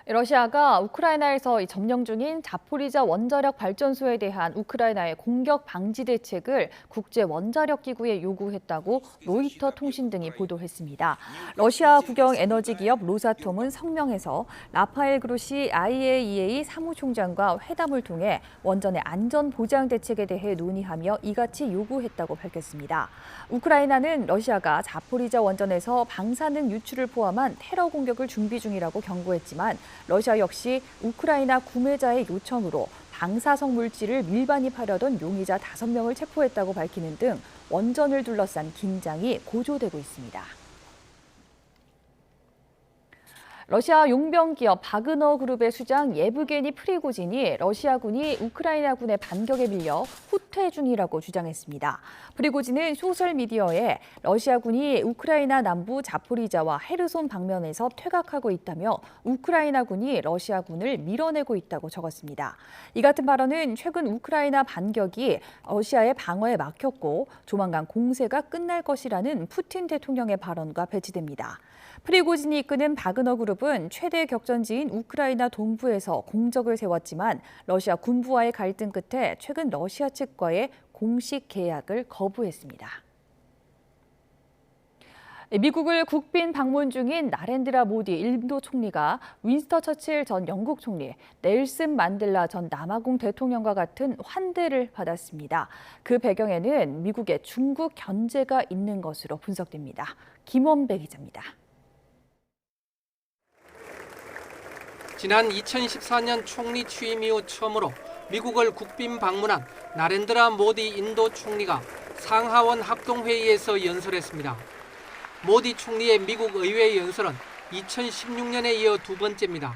Speaker 1: 러시아가 우크라이나에서 점령 중인 자포리자 원자력 발전소에 대한 우크라이나의 공격 방지 대책을 국제 원자력 기구에 요구했다고 로이터 통신 등이 보도했습니다. 러시아 국영 에너지 기업 로사톰은 성명에서 라파엘 그로시 IAEA 사무총장과 회담을 통해 원전의 안전 보장 대책에 대해 논의하며 이같이 요구했다고 밝혔습니다. 우크라이나는 러시아가 자포리자 원전에서 방사능 유출을 포함한 테러 공격을 준비 중이라고 경고했지만 러시아 역시 우크라이나 구매자의 요청으로 방사성 물질을 밀반입하려던 용의자 5명을 체포했다고 밝히는 등 원전을 둘러싼 긴장이 고조되고 있습니다. 러시아 용병 기업 바그너 그룹의 수장 예브게니 프리고진이 러시아군이 우크라이나군의 반격에 밀려 후퇴 중이라고 주장했습니다. 프리고진은 소셜미디어에 러시아군이 우크라이나 남부 자포리자와 헤르손 방면에서 퇴각하고 있다며 우크라이나군이 러시아군을 밀어내고 있다고 적었습니다. 이 같은 발언은 최근 우크라이나 반격이 러시아의 방어에 막혔고 조만간 공세가 끝날 것이라는 푸틴 대통령의 발언과 배치됩니다. 프리고진이 이끄는 바그너 그룹은 최대 격전지인 우크라이나 동부에서 공적을 세웠지만 러시아 군부와의 갈등 끝에 최근 러시아 측과의 공식 계약을 거부했습니다. 미국을 국빈 방문 중인 나렌드라 모디 인도 총리가 윈스턴 처칠 전 영국 총리, 넬슨 만델라 전 남아공 대통령과 같은 환대를 받았습니다. 그 배경에는 미국의 중국 견제가 있는 것으로 분석됩니다. 김원배 기자입니다.
Speaker 10: 지난 2014년 총리 취임 이후 처음으로 미국을 국빈 방문한 나렌드라 모디 인도 총리가 상하원 합동회의에서 연설했습니다. 모디 총리의 미국 의회 연설은 2016년에 이어 두 번째입니다.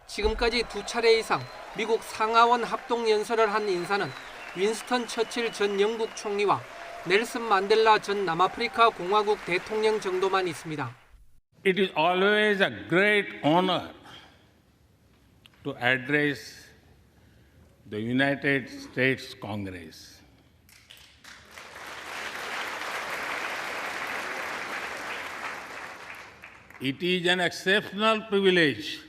Speaker 10: 지금까지 2차례 이상 미국 상하원 합동 연설을 한 인사는 윈스턴 처칠 전 영국 총리와 넬슨 만델라 전 남아프리카 공화국 대통령 정도만 있습니다.
Speaker 13: It is always a great honor to address the United States Congress. It is an exceptional privilege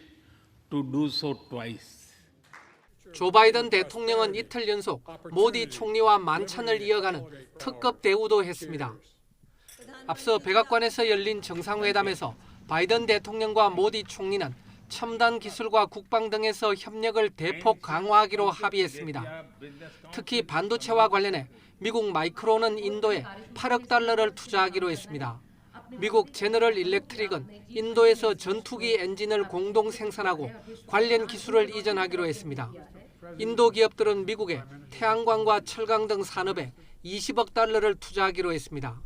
Speaker 13: to do so twice.
Speaker 10: 조 바이든 대통령은 이틀 연속 모디 총리와 만찬을 이어가는 특급 대우도 했습니다. 앞서 백악관에서 열린 정상회담에서 바이든 대통령과 모디 총리는 첨단 기술과 국방 등에서 협력을 대폭 강화하기로 합의했습니다. 특히 반도체와 관련해 미국 마이크론은 인도에 8억 달러를 투자하기로 했습니다. 미국 제너럴 일렉트릭은 인도에서 전투기 엔진을 공동 생산하고 관련 기술을 이전하기로 했습니다. 인도 기업들은 미국에 태양광과 철강 등 산업에 20억 달러를 투자하기로 했습니다.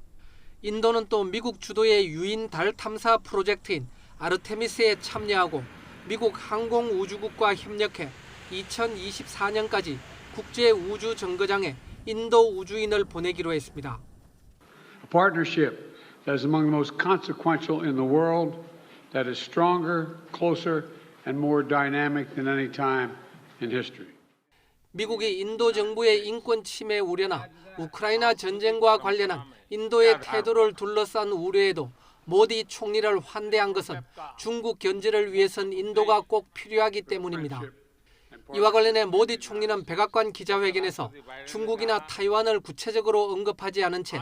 Speaker 10: 인도는 또 미국 주도의 유인 달 탐사 프로젝트인 아르테미스에 참여하고 미국 항공우주국과 협력해 2024년까지 국제우주정거장에 인도 우주인을 보내기로 했습니다.
Speaker 14: A partnership that is among the most consequential in the world, that is stronger, closer, and more dynamic than any time in history.
Speaker 10: 미국이 인도 정부의 인권 침해 우려나 우크라이나 전쟁과 관련한 인도의 태도를 둘러싼 우려에도 모디 총리를 환대한 것은 중국 견제를 위해선 인도가 꼭 필요하기 때문입니다. 이와 관련해 모디 총리는 백악관 기자회견에서 중국이나 타이완을 구체적으로 언급하지 않은 채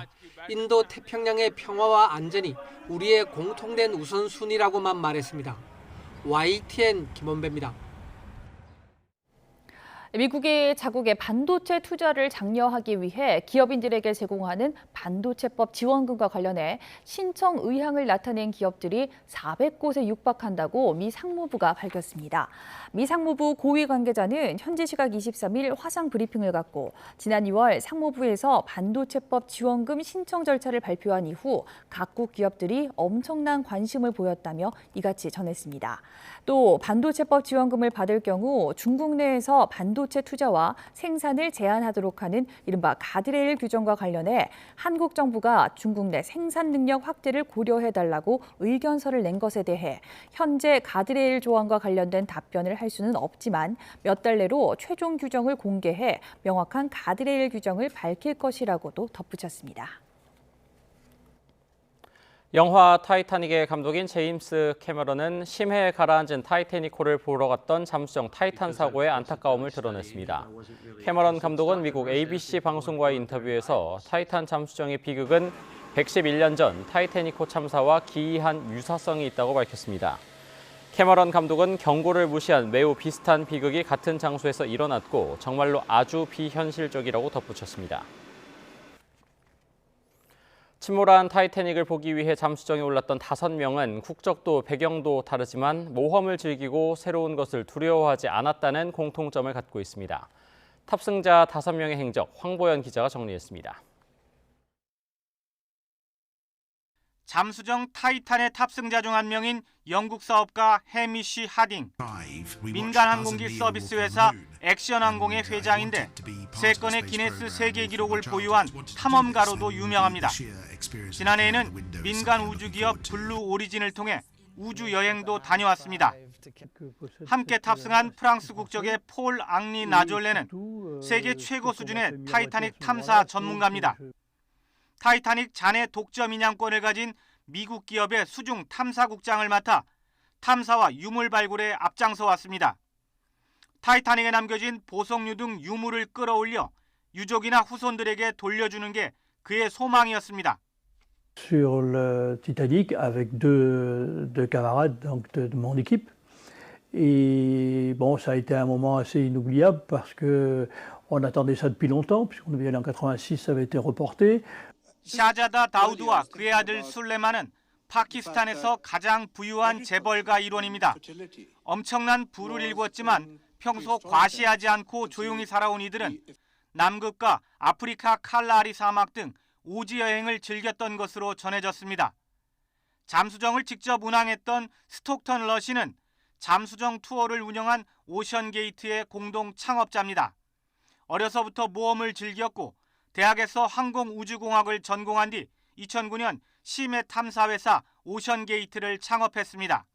Speaker 10: 인도 태평양의 평화와 안전이 우리의 공통된 우선순위라고만 말했습니다. YTN 김원배입니다.
Speaker 1: 미국이 자국의 반도체 투자를 장려하기 위해 기업인들에게 제공하는 반도체법 지원금과 관련해 신청 의향을 나타낸 기업들이 400곳에 육박한다고 미 상무부가 밝혔습니다. 미 상무부 고위 관계자는 현지 시각 23일 화상 브리핑을 갖고 지난 2월 상무부에서 반도체법 지원금 신청 절차를 발표한 이후 각국 기업들이 엄청난 관심을 보였다며 이같이 전했습니다. 또 반도체법 지원금을 받을 경우 중국 내에서 반도체 반도체 투자와 생산을 제한하도록 하는 이른바 가드레일 규정과 관련해 한국 정부가 중국 내 생산 능력 확대를 고려해달라고 의견서를 낸 것에 대해 현재 가드레일 조항과 관련된 답변을 할 수는 없지만 몇 달 내로 최종 규정을 공개해 명확한 가드레일 규정을 밝힐 것이라고도 덧붙였습니다.
Speaker 2: 영화 타이타닉의 감독인 제임스 캐머런은 심해에 가라앉은 타이타닉호를 보러 갔던 잠수정 타이탄 사고에 안타까움을 드러냈습니다. 캐머런 감독은 미국 ABC 방송과의 인터뷰에서 타이탄 잠수정의 비극은 111년 전 타이타닉호 참사와 기이한 유사성이 있다고 밝혔습니다. 캐머런 감독은 경고를 무시한 매우 비슷한 비극이 같은 장소에서 일어났고 정말로 아주 비현실적이라고 덧붙였습니다. 침몰한 타이타닉을 보기 위해 잠수정에 올랐던 5명은 국적도 배경도 다르지만 모험을 즐기고 새로운 것을 두려워하지 않았다는 공통점을 갖고 있습니다. 탑승자 5명의 행적, 황보연 기자가 정리했습니다.
Speaker 15: 잠수정 타이탄의 탑승자 중 한 명인 영국 사업가 해미쉬 하딩. 민간 항공기 서비스 회사 액션항공의 회장인데 3건의 기네스 세계 기록을 보유한 탐험가로도 유명합니다. 지난해에는 민간 우주기업 블루 오리진을 통해 우주 여행도 다녀왔습니다. 함께 탑승한 프랑스 국적의 폴 앙리 나졸레는 세계 최고 수준의 타이타닉 탐사 전문가입니다. 타이타닉 잔해 독점 인양권을 가진 미국 기업의 수중 탐사국장을 맡아 탐사와 유물 발굴에 앞장서 왔습니다. 타이타닉에 남겨진 보석류 등 유물을 끌어올려 유족이나 후손들에게 돌려주는 게 그의 소망이었습니다.
Speaker 16: Sur le Titanic avec deux camarades donc de mon équipe. Et bon, ça a été un moment assez inoubliable parce que on attendait ça depuis longtemps puisqu'on devait aller en 86, ça avait été reporté.
Speaker 15: 샤자다 다우드와 그의 아들 술레만은 파키스탄에서 가장 부유한 재벌가 일원입니다. 엄청난 부를 일궜지만 평소 과시하지 않고 조용히 살아온 이들은 남극과 아프리카 칼라리 사막 등 오지 여행을 즐겼던 것으로 전해졌습니다. 잠수정을 직접 운항했던 스톡턴 러시는 잠수정 투어를 운영한 오션게이트의 공동 창업자입니다. 어려서부터 모험을 즐겼고 대학에서 항공우주공학을 전공한 뒤 2009년 심해 탐사회사 오션게이트를 창업했습니다.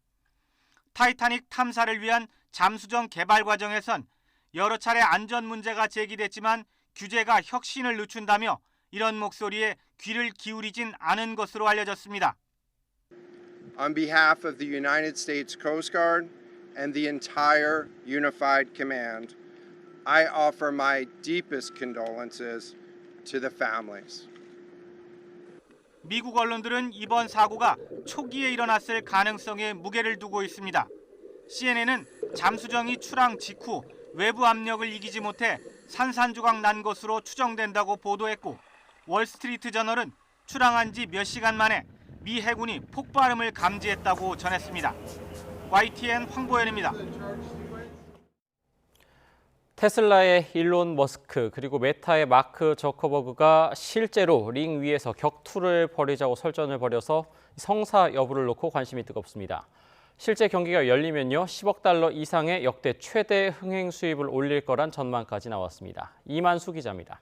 Speaker 15: 타이타닉 탐사를 위한 잠수정 개발 과정에선 여러 차례 안전 문제가 제기됐지만 규제가 혁신을 늦춘다며 이런 목소리에 귀를 기울이진 않은 것으로 알려졌습니다.
Speaker 17: On behalf of the United States Coast Guard and the entire Unified Command, I offer my deepest condolences to the families.
Speaker 15: 미국 언론들은 이번 사고가 초기에 일어났을 가능성에 무게를 두고 있습니다. CNN은 잠수정이 출항 직후 외부 압력을 이기지 못해 산산조각 난 것으로 추정된다고 보도했고 월스트리트 저널은 출항한 지 몇 시간 만에 미 해군이 폭발음을 감지했다고 전했습니다. YTN 황보연입니다.
Speaker 2: 테슬라의 일론 머스크 그리고 메타의 마크 저커버그가 실제로 링 위에서 격투를 벌이자고 설전을 벌여서 성사 여부를 놓고 관심이 뜨겁습니다. 실제 경기가 열리면요 10억 달러 이상의 역대 최대 흥행 수입을 올릴 거란 전망까지 나왔습니다. 이만수 기자입니다.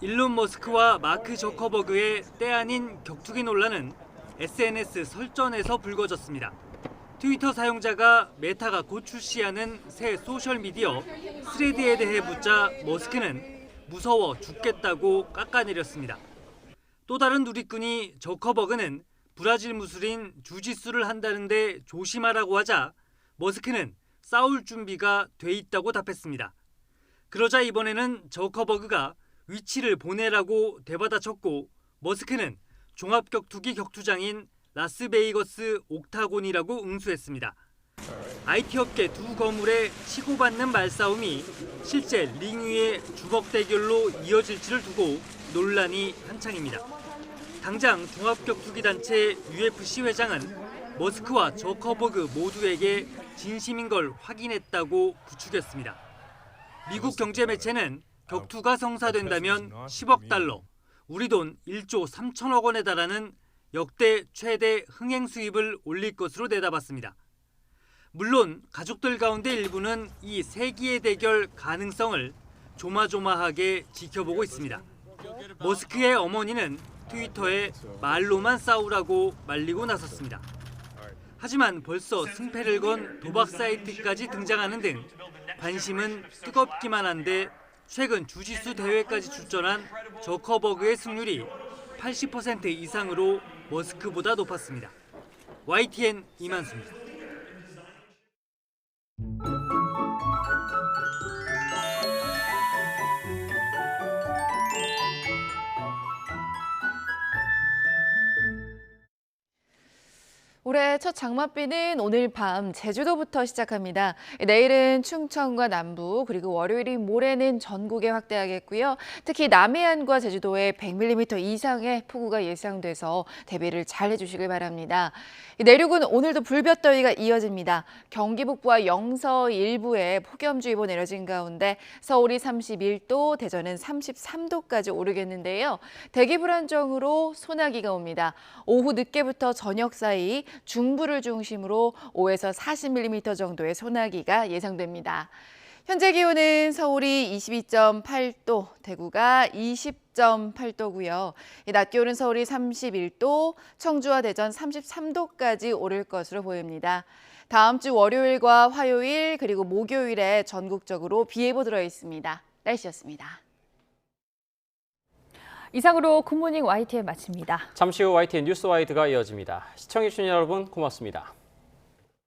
Speaker 18: 일론 머스크와 마크 저커버그의 때 아닌 격투기 논란은 SNS 설전에서 불거졌습니다. 트위터 사용자가 메타가 곧 출시하는 새 소셜미디어 스레드에 대해 묻자 머스크는 무서워 죽겠다고 깎아내렸습니다. 또 다른 누리꾼이 저커버그는 브라질 무술인 주짓수를 한다는데 조심하라고 하자 머스크는 싸울 준비가 돼 있다고 답했습니다. 그러자 이번에는 저커버그가 위치를 보내라고 되받아쳤고 머스크는 종합격투기 격투장인 라스베이거스 옥타곤이라고 응수했습니다. IT 업계 두 거물의 치고받는 말싸움이 실제 링 위의 주먹 대결로 이어질지를 두고 논란이 한창입니다. 당장 종합격투기 단체 UFC 회장은 머스크와 저커버그 모두에게 진심인 걸 확인했다고 부추겼습니다. 미국 경제 매체는 격투가 성사된다면 10억 달러, 우리 돈 1조 3천억 원에 달하는 역대 최대 흥행 수입을 올릴 것으로 내다봤습니다. 물론 가족들 가운데 일부는 이 세기의 대결 가능성을 조마조마하게 지켜보고 있습니다. 머스크의 어머니는 트위터에 말로만 싸우라고 말리고 나섰습니다. 하지만 벌써 승패를 건 도박 사이트까지 등장하는 등 관심은 뜨겁기만 한데 최근 주짓수 대회까지 출전한 저커버그의 승률이 80% 이상으로 머스크보다 높았습니다. YTN 이만수입니다.
Speaker 3: 올해 첫 장맛비는 오늘 밤 제주도부터 시작합니다. 내일은 충청과 남부, 그리고 월요일인 모레는 전국에 확대하겠고요. 특히 남해안과 제주도에 100mm 이상의 폭우가 예상돼서 대비를 잘 해주시길 바랍니다. 내륙은 오늘도 불볕더위가 이어집니다. 경기 북부와 영서 일부에 폭염주의보 내려진 가운데 서울이 31도, 대전은 33도까지 오르겠는데요. 대기 불안정으로 소나기가 옵니다. 오후 늦게부터 저녁 사이 중부를 중심으로 5에서 40mm 정도의 소나기가 예상됩니다. 현재 기온은 서울이 22.8도, 대구가 20.8도고요. 낮 기온은 서울이 31도, 청주와 대전 33도까지 오를 것으로 보입니다. 다음 주 월요일과 화요일 그리고 목요일에 전국적으로 비 예보 들어 있습니다. 날씨였습니다.
Speaker 1: 이상으로 굿모닝 YTN 마칩니다.
Speaker 2: 잠시 후 YTN 뉴스와이드가 이어집니다. 시청해주신 여러분 고맙습니다.